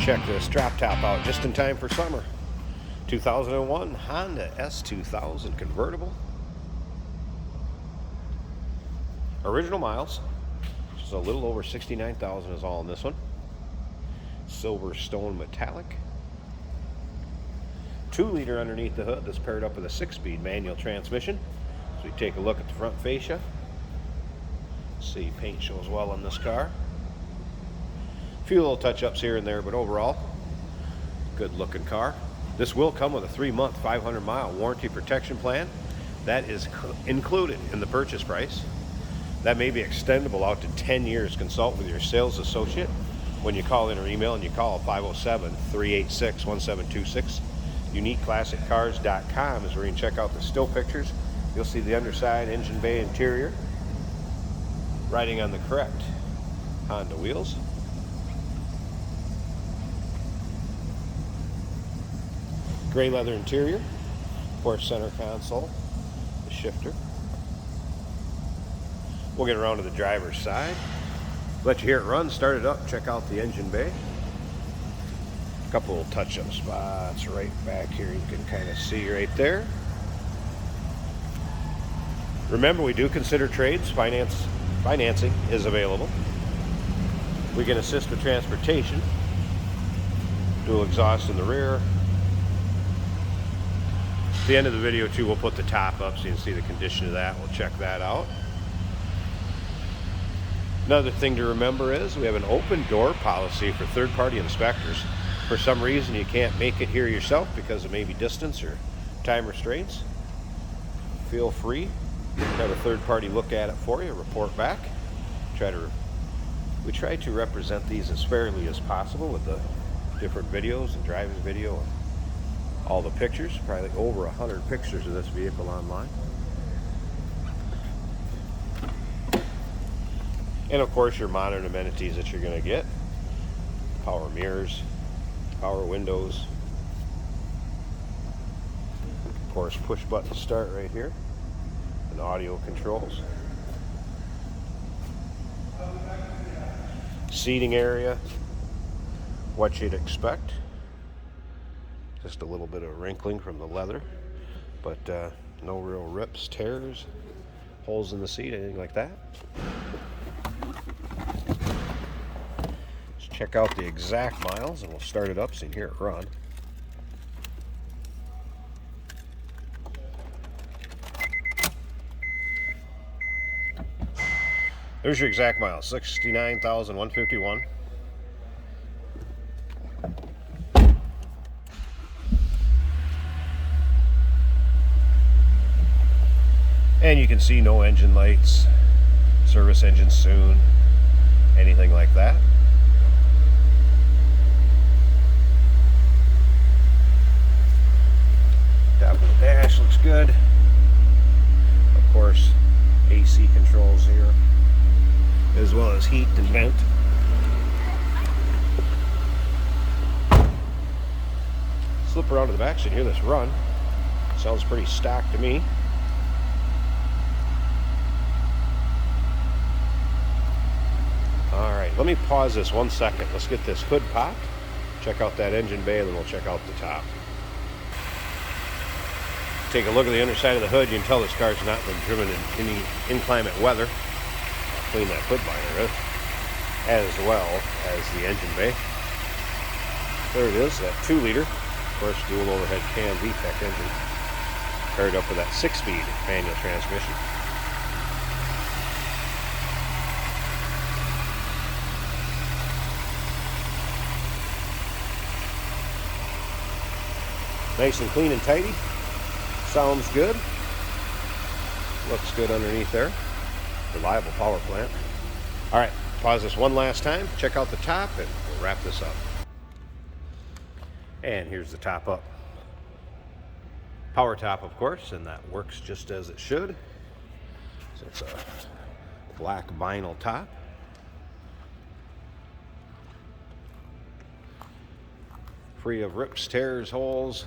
Check this drop top out just in time for summer. 2001 Honda S2000 convertible. Original miles, just a little over 69,000 is all in this one. Silver stone metallic. 2-liter underneath the hood that's paired up with a 6-speed manual transmission. So we take a look at the front fascia. See, paint shows well on this car. A few little touch-ups here and there, but overall, good looking car. This will come with a 3-month, 500-mile warranty protection plan. That is included in the purchase price. That may be extendable out to 10 years. Consult with your sales associate when you call in or email, and you call 507-386-1726. UniqueClassicCars.com is where you can check out the still pictures. You'll see the underside, engine bay, interior. Riding on the correct Honda wheels. Gray leather interior. Of course, center console. The shifter. We'll get around to the driver's side. Let you hear it run, start it up, check out the engine bay. A couple little touch-up spots right back here. You can kind of see right there. Remember, we do consider trades. Financing is available. We can assist with transportation. Dual exhaust in the rear. At the end of the video too, we'll put the top up so you can see the condition of that. We'll check that out. Another thing to remember is we have an open door policy for third-party inspectors. For some reason you can't make it here yourself because of maybe distance or time restraints, feel free to have a third party look at it for you, report back. We try to represent these as fairly as possible with the different videos and driving video and all the pictures, probably over 100 pictures of this vehicle online. And of course your modern amenities that you're going to get. Power mirrors, power windows. Of course, push button start right here. And audio controls. Seating area. What you'd expect. Just a little bit of wrinkling from the leather. But no real rips, tears, holes in the seat, anything like that. Check out the exact miles and we'll start it up so you can hear it run. There's your exact miles, 69,151. And you can see no engine lights, service engine soon, anything like that. Top of the dash looks good. Of course, AC controls here, as well as heat and vent. Slip around to the back so you can hear this run. Sounds pretty stock to me. Alright, let me pause this 1 second. Let's get this hood popped. Check out that engine bay, and then we'll check out the top. Take a look at the underside of the hood. You can tell this car's not been driven in any inclement weather. I'll clean that hood liner up, as well as the engine bay. There it is, that 2-liter. Of course, dual overhead cam VTEC engine. Paired up with that 6-speed manual transmission. Nice and clean and tidy. Sounds good. Looks good underneath there. Reliable power plant. Alright, pause this one last time. Check out the top and we'll wrap this up. And here's the top up. Power top, of course, and that works just as it should. So it's a black vinyl top. Free of rips, tears, holes.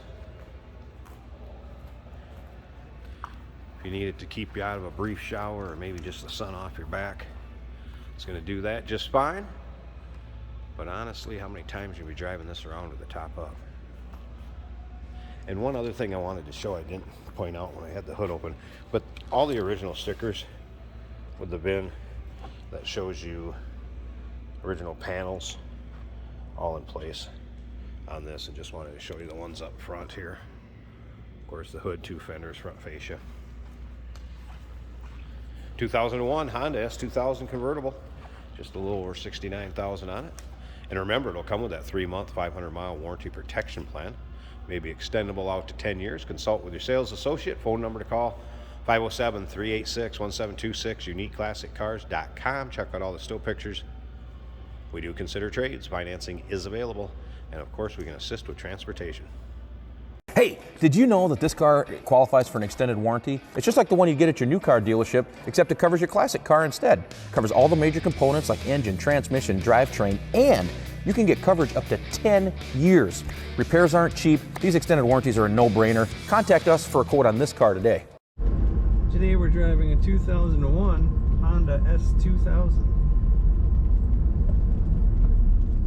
If you need it to keep you out of a brief shower or maybe just the sun off your back, it's going to do that just fine. But honestly, how many times you'll be driving this around with the top up? And one other thing I wanted to show, I didn't point out when I had the hood open, but all the original stickers with the VIN that shows you original panels all in place on this, and just wanted to show you the ones up front here. Of course, the hood, 2 fenders, front fascia. 2001 Honda S2000 convertible, just a little over 69,000 on it. And remember, it'll come with that 3-month, 500-mile warranty protection plan. Maybe extendable out to 10 years. Consult with your sales associate. Phone number to call, 507-386-1726, uniqueclassiccars.com. Check out all the still pictures. We do consider trades. Financing is available. And of course, we can assist with transportation. Hey, did you know that this car qualifies for an extended warranty? It's just like the one you get at your new car dealership, except it covers your classic car instead. It covers all the major components like engine, transmission, drivetrain, and you can get coverage up to 10 years. Repairs aren't cheap. These extended warranties are a no-brainer. Contact us for a quote on this car today. Today we're driving a 2001 Honda S2000.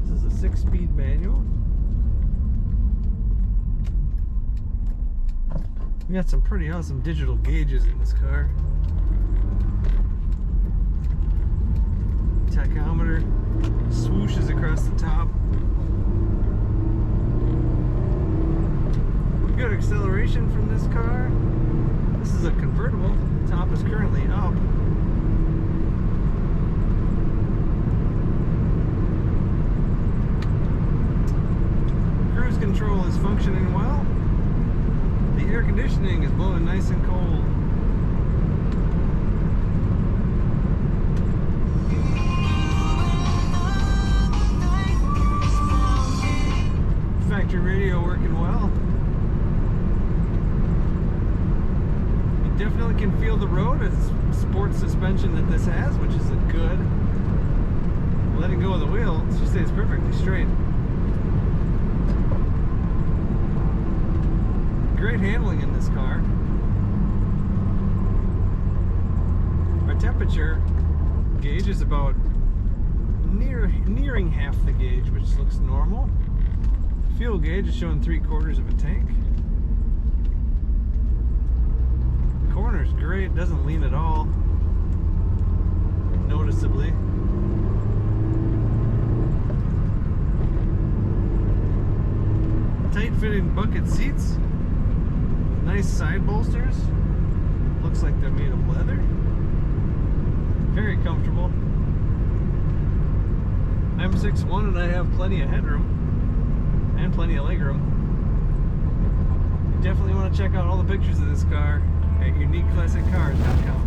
This is a 6-speed manual. We got some pretty awesome digital gauges in this car. Tachometer swooshes across the top. Good acceleration from this car. This is a convertible. The top is currently up. Cruise control is functioning well. The air conditioning is blowing nice and cold. Factory radio working well. You definitely can feel the road. It's sports suspension that this has, which is a good. Letting go of the wheel, she stays perfectly straight. Great handling in this car. Our temperature gauge is about nearing half the gauge, which looks normal. Fuel gauge is showing 3/4 of a tank. Corner's great, doesn't lean at all, noticeably. Tight-fitting bucket seats. Nice side bolsters. Looks like they're made of leather. Very comfortable. I'm 6'1" and I have plenty of headroom and plenty of legroom. You definitely want to check out all the pictures of this car at uniqueclassiccars.com.